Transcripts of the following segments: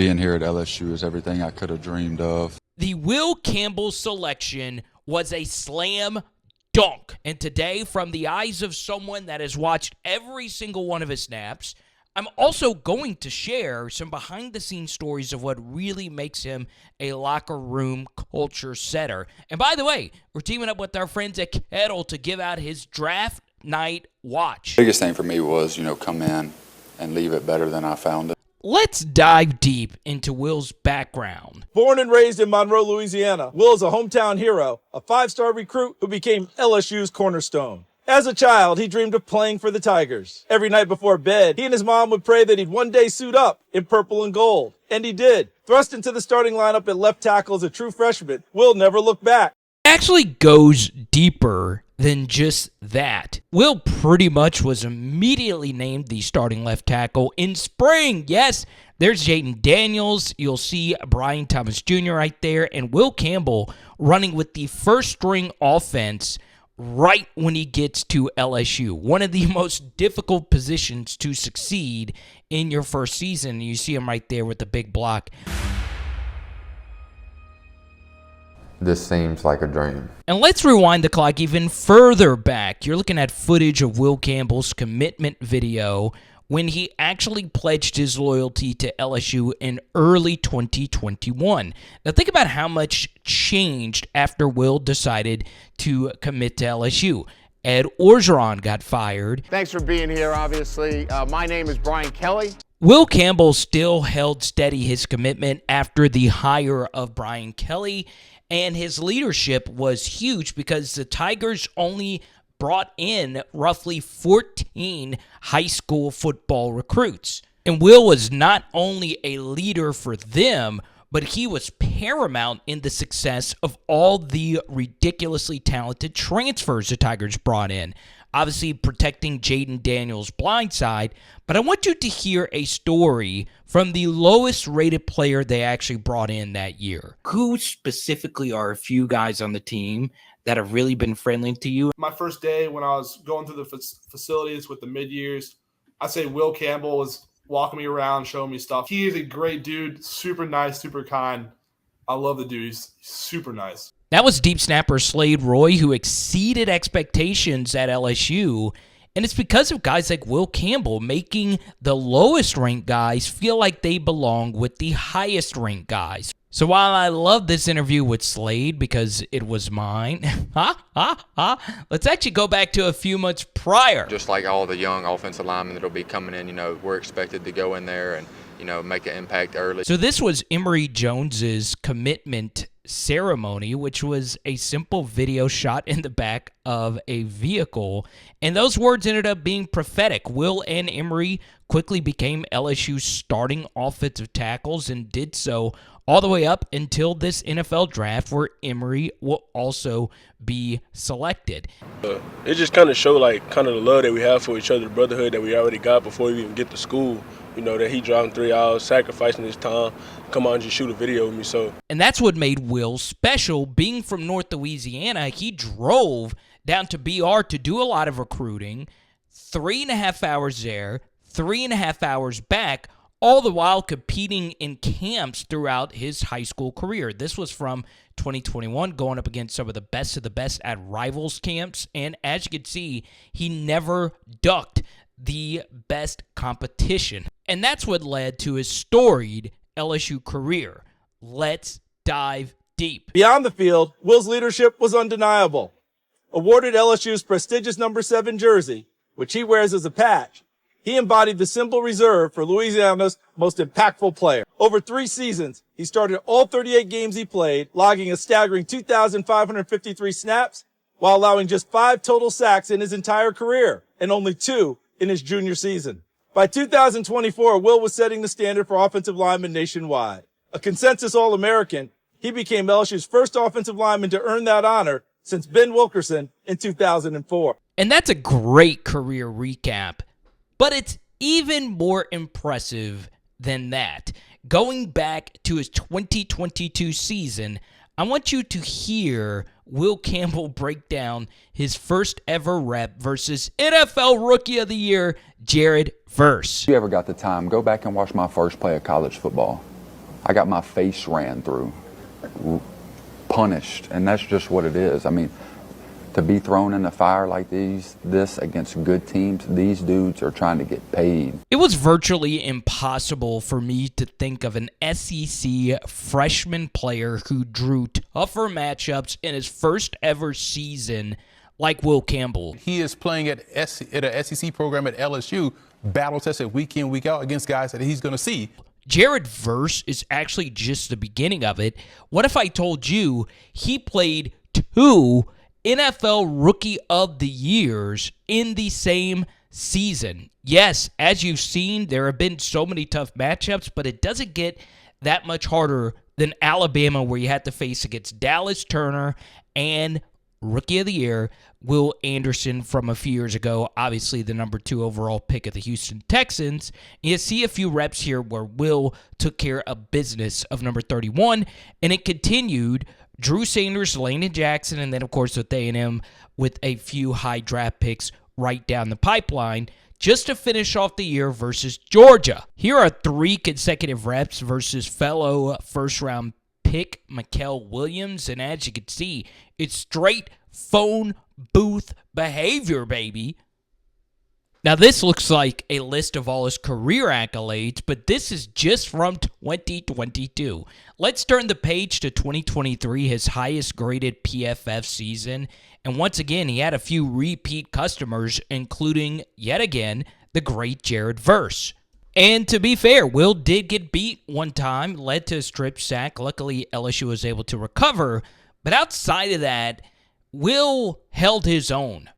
being here at LSU is everything I could have dreamed of. The Will Campbell selection was a slam dunk. And today, from the eyes of someone that has watched every single one of his snaps, I'm also going to share some behind-the-scenes stories of what really makes him a locker room culture setter. And by the way, we're teaming up with our friends at Kettle to give out his draft night watch. The biggest thing for me was, come in and leave it better than I found it. Let's dive deep into Will's background. Born and raised in Monroe, Louisiana, Will is a hometown hero, a five-star recruit who became LSU's cornerstone. As a child, he dreamed of playing for the Tigers. Every night before bed, he and his mom would pray that he'd one day suit up in purple and gold. And he did. Thrust into the starting lineup at left tackle as a true freshman, Will never looked back. It actually goes deeper than just that. Will pretty much was immediately named the starting left tackle in spring. Yes, there's Jaden Daniels. You'll see Brian Thomas Jr. right there, and Will Campbell running with the first string offense right when he gets to LSU. One of the most difficult positions to succeed in your first season. You see him right there with the big block. This seems like a dream. And let's rewind the clock even further back. You're looking at footage of Will Campbell's commitment video when he actually pledged his loyalty to LSU in early 2021. Now think about how much changed after Will decided to commit to LSU. Ed Orgeron got fired. Thanks for being here, obviously. My name is Brian Kelly. Will Campbell still held steady his commitment after the hire of Brian Kelly, and his leadership was huge because the Tigers only brought in roughly 14 high school football recruits. And Will was not only a leader for them, but he was paramount in the success of all the ridiculously talented transfers the Tigers brought in. Obviously protecting Jaden Daniels' blind side, but I want you to hear a story from the lowest rated player they actually brought in that year. Who specifically are a few guys on the team that have really been friendly to you? My first day when I was going through the facilities with the mid-years, I'd say Will Campbell was walking me around, showing me stuff. He is a great dude, super nice, super kind. I love the dude. He's super nice. That was deep snapper Slade Roy, who exceeded expectations at LSU, and it's because of guys like Will Campbell making the lowest-ranked guys feel like they belong with the highest-ranked guys. So while I love this interview with Slade because it was mine, let's actually go back to a few months prior. Just like all the young offensive linemen that'll be coming in, we're expected to go in there and, make an impact early. So this was Emory Jones's commitment ceremony, which was a simple video shot in the back of a vehicle, and those words ended up being prophetic. Will and Emory quickly became LSU's starting offensive tackles and did so all the way up until this NFL draft where Emory will also be selected. It just kind of showed the love that we have for each other, the brotherhood that we already got before we even get to school. That he driving 3 hours, sacrificing his time, come out and just shoot a video with me. And that's what made Will special. Being from North Louisiana, he drove down to BR to do a lot of recruiting, 3.5 hours there, 3.5 hours back, all the while competing in camps throughout his high school career. This was from 2021, going up against some of the best at rivals camps. And as you can see, he never ducked the best competition. And that's what led to his storied LSU career. Let's dive deep. Beyond the field, Will's leadership was undeniable. Awarded LSU's prestigious number 7 jersey, which he wears as a patch, he embodied the symbol reserved for Louisiana's most impactful player. Over 3 seasons, he started all 38 games he played, logging a staggering 2,553 snaps, while allowing just 5 total sacks in his entire career, and only 2 in his junior season. By 2024, Will was setting the standard for offensive linemen nationwide. A consensus All-American, he became LSU's first offensive lineman to earn that honor since Ben Wilkerson in 2004. And that's a great career recap, but it's even more impressive than that. Going back to his 2022 season, I want you to hear Will Campbell break down his first ever rep versus NFL Rookie of the Year, Jared Verse. If you ever got the time, go back and watch my first play of college football. I got my face ran through, punished, and that's just what it is. I mean, to be thrown in the fire like this against good teams, these dudes are trying to get paid. It was virtually impossible for me to think of an SEC freshman player who drew tougher matchups in his first ever season like Will Campbell. He is playing at an SEC program at LSU, battle tested week in, week out against guys that he's going to see. Jared Verse is actually just the beginning of it. What if I told you he played 2 NFL Rookie of the Years in the same season? Yes, as you've seen, there have been so many tough matchups, but it doesn't get that much harder than Alabama, where you had to face against Dallas Turner and Rookie of the Year, Will Anderson from a few years ago, obviously the number 2 overall pick of the Houston Texans. And you see a few reps here where Will took care of business of number 31, and it continued. Drew Sanders, Landon Jackson, and then, of course, with A&M with a few high draft picks right down the pipeline just to finish off the year versus Georgia. Here are 3 consecutive reps versus fellow first-round pick Mikael Williams, and as you can see, it's straight phone booth behavior, baby. Now, this looks like a list of all his career accolades, but this is just from 2022. Let's turn the page to 2023, his highest graded PFF season. And once again, he had a few repeat customers, including, yet again, the great Jared Verse. And to be fair, Will did get beat one time, led to a strip sack. Luckily, LSU was able to recover. But outside of that, Will held his own.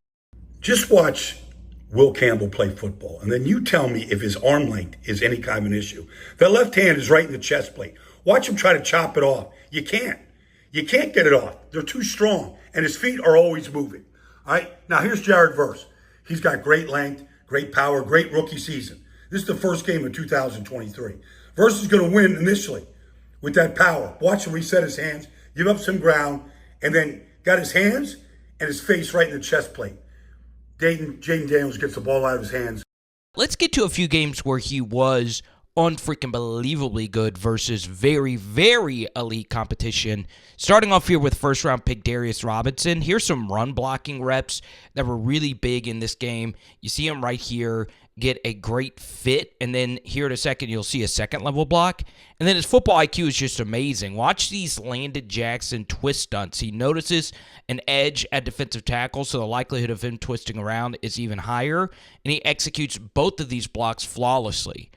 Just watch Will Campbell play football, and then you tell me if his arm length is any kind of an issue. That left hand is right in the chest plate. Watch him try to chop it off. You can't. You can't get it off. They're too strong, and his feet are always moving. All right? Now, here's Jared Verse. He's got great length, great power, great rookie season. This is the first game of 2023. Verse is going to win initially with that power. Watch him reset his hands, give up some ground, and then got his hands and his face right in the chest plate. Jaden Daniels gets the ball out of his hands. Let's get to a few games where he was unfreaking believably good versus very, very elite competition. Starting off here with first-round pick Darius Robinson. Here's some run blocking reps that were really big in this game. You see him right here get a great fit, and then here in a second you'll see a second-level block. And then his football IQ is just amazing. Watch these Landon Jackson twist stunts. He notices an edge at defensive tackle, so the likelihood of him twisting around is even higher, and he executes both of these blocks flawlessly.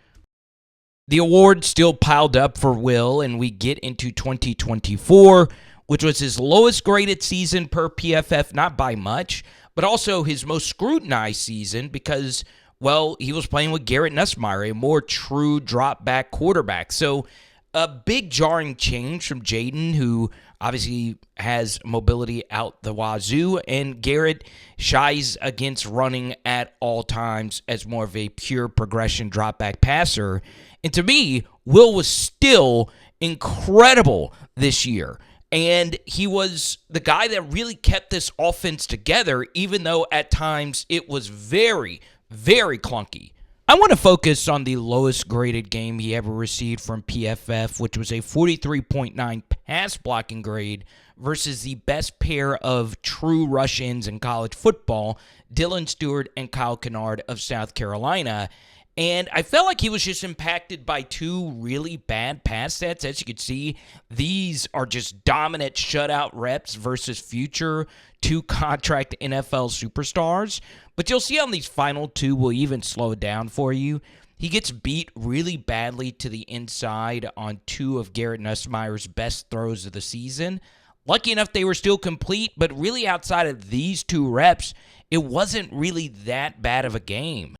The award still piled up for Will, and we get into 2024, which was his lowest graded season per PFF, not by much, but also his most scrutinized season because, well, he was playing with Garrett Nussmeier, a more true drop-back quarterback. So a big jarring change from Jaden, who obviously has mobility out the wazoo, and Garrett shies against running at all times as more of a pure progression drop-back passer. And to me, Will was still incredible this year. And he was the guy that really kept this offense together, even though at times it was very, very clunky. I want to focus on the lowest graded game he ever received from PFF, which was a 43.9 pass blocking grade versus the best pair of true rush-ins in college football, Dylan Stewart and Kyle Kennard of South Carolina. And I felt like he was just impacted by 2 really bad pass sets. As you can see, these are just dominant shutout reps versus future 2-contract NFL superstars. But you'll see on these final 2 will even slow it down for you. He gets beat really badly to the inside on 2 of Garrett Nussmeier's best throws of the season. Lucky enough they were still complete, but really outside of these 2 reps, it wasn't really that bad of a game.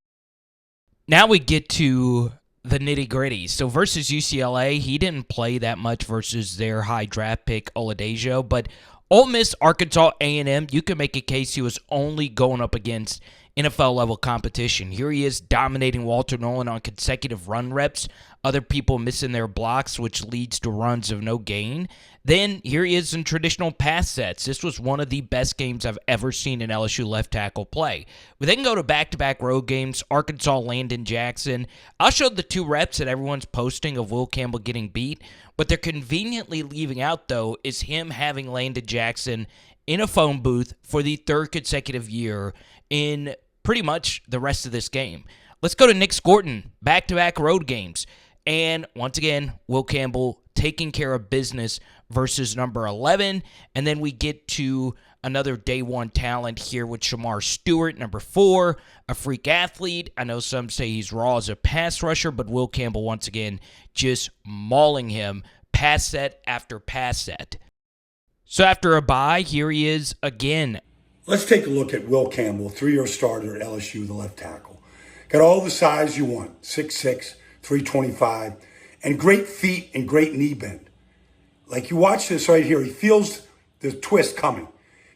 Now we get to the nitty-gritty. So versus UCLA, he didn't play that much versus their high draft pick, Oladejo. But Ole Miss, Arkansas, A&M, you can make a case he was only going up against NFL-level competition. Here he is dominating Walter Nolan on consecutive run reps, other people missing their blocks, which leads to runs of no gain. Then here he is in traditional pass sets. This was one of the best games I've ever seen an LSU left tackle play. We then go to back-to-back road games, Arkansas, Landon Jackson. I'll show the 2 reps that everyone's posting of Will Campbell getting beat. What they're conveniently leaving out, though, is him having Landon Jackson in a phone booth for the 3rd consecutive year in pretty much the rest of this game. Let's go to Nick Scorton, back-to-back road games. And once again, Will Campbell taking care of business versus number 11. And then we get to another day one talent here with Shamar Stewart, number 4, a freak athlete. I know some say he's raw as a pass rusher, but Will Campbell once again just mauling him pass set after pass set. So after a bye, here he is again. Let's take a look at Will Campbell, 3-year starter at LSU, the left tackle. Got all the size you want, 6'6", 325, and great feet and great knee bend. Like you watch this right here, he feels the twist coming.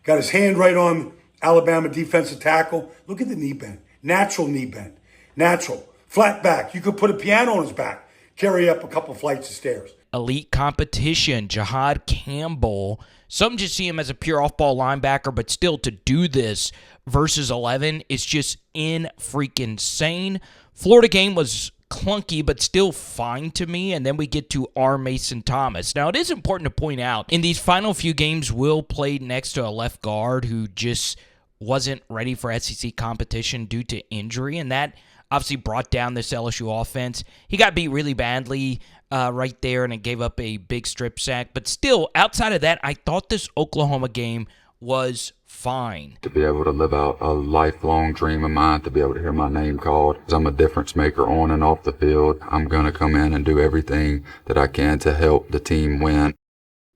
Got his hand right on Alabama defensive tackle. Look at the knee bend. Natural knee bend. Natural. Flat back. You could put a piano on his back. Carry up a couple flights of stairs. Elite competition, Jahad Campbell. Some just see him as a pure off-ball linebacker, but still to do this versus 11 is just in-freaking-sane. Florida game was clunky, but still fine to me. And then we get to R. Mason Thomas. Now, it is important to point out, in these final few games, Will played next to a left guard who just wasn't ready for SEC competition due to injury, and that obviously brought down this LSU offense. He got beat really badly right there, and it gave up a big strip sack. But still, outside of that, I thought this Oklahoma game was fine. To be able to live out a lifelong dream of mine, to be able to hear my name called. I'm a difference maker on and off the field. I'm going to come in and do everything that I can to help the team win.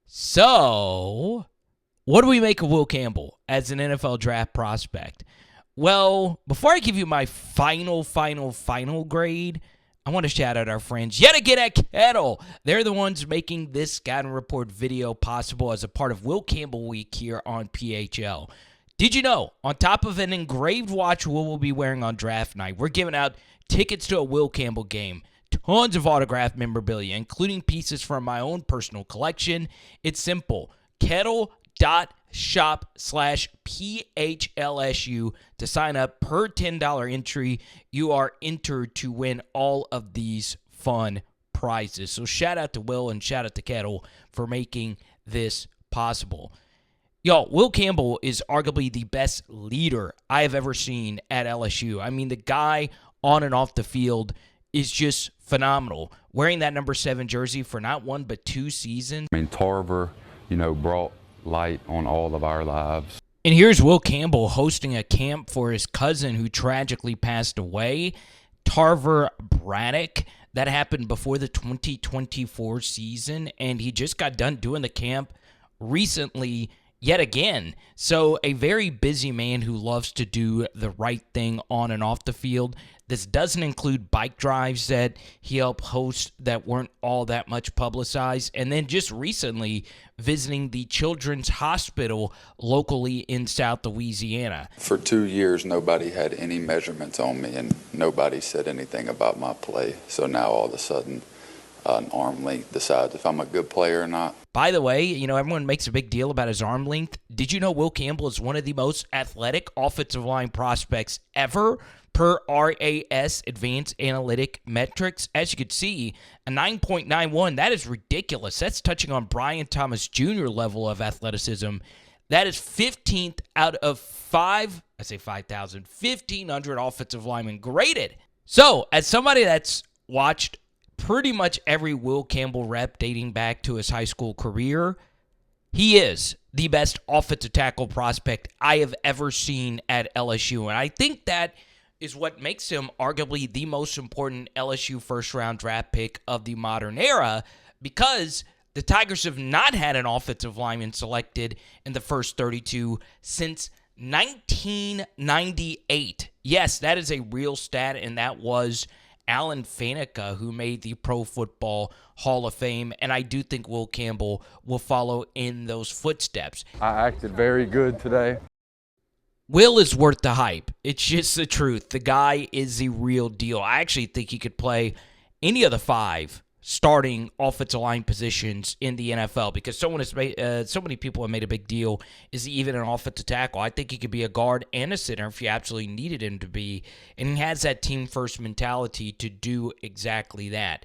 So, what do we make of Will Campbell as an NFL draft prospect? Well, before I give you my final grade, I want to shout out our friends yet again at Kettle. They're the ones making this Scouting Report video possible as a part of Will Campbell Week here on PHL. Did you know, on top of an engraved watch Will will be wearing on draft night, we're giving out tickets to a Will Campbell game, tons of autographed memorabilia, including pieces from my own personal collection. It's simple. Kettle.shop/PHLSU to sign up. Per $10 entry, you are entered to win all of these fun prizes. So shout out to Will and shout out to Kettle for making this possible. Yo, Will Campbell is arguably the best leader I have ever seen at LSU. I mean, the guy on and off the field is just phenomenal. Wearing that number 7 jersey for not 1 but 2 seasons. I mean, Tarver, brought light on all of our lives. And here's Will Campbell hosting a camp for his cousin who tragically passed away, Tarver Braddock. That happened before the 2024 season, and he just got done doing the camp recently yet again. So a very busy man who loves to do the right thing on and off the field. This doesn't include bike drives that he helped host that weren't all that much publicized. And then just recently visiting the Children's Hospital locally in South Louisiana. For 2 years, nobody had any measurements on me, and nobody said anything about my play. So now all of a sudden, an arm length decides if I'm a good player or not. By the way, everyone makes a big deal about his arm length. Did you know Will Campbell is one of the most athletic offensive line prospects ever per RAS Advanced Analytic Metrics? As you can see, a 9.91, that is ridiculous. That's touching on Brian Thomas Jr. level of athleticism. That is 15th out of 1,500 offensive linemen graded. So, as somebody that's watched pretty much every Will Campbell rep dating back to his high school career, he is the best offensive tackle prospect I have ever seen at LSU. And I think that is what makes him arguably the most important LSU first-round draft pick of the modern era, because the Tigers have not had an offensive lineman selected in the first 32 since 1998. Yes, that is a real stat, and that was Alan Faneca, who made the Pro Football Hall of Fame, and I do think Will Campbell will follow in those footsteps. I acted very good today. Will is worth the hype. It's just the truth. The guy is the real deal. I actually think he could play any of the 5 starting offensive line positions in the NFL because so many people have made a big deal. Is he even an offensive tackle? I think he could be a guard and a center if you absolutely needed him to be. And he has that team-first mentality to do exactly that.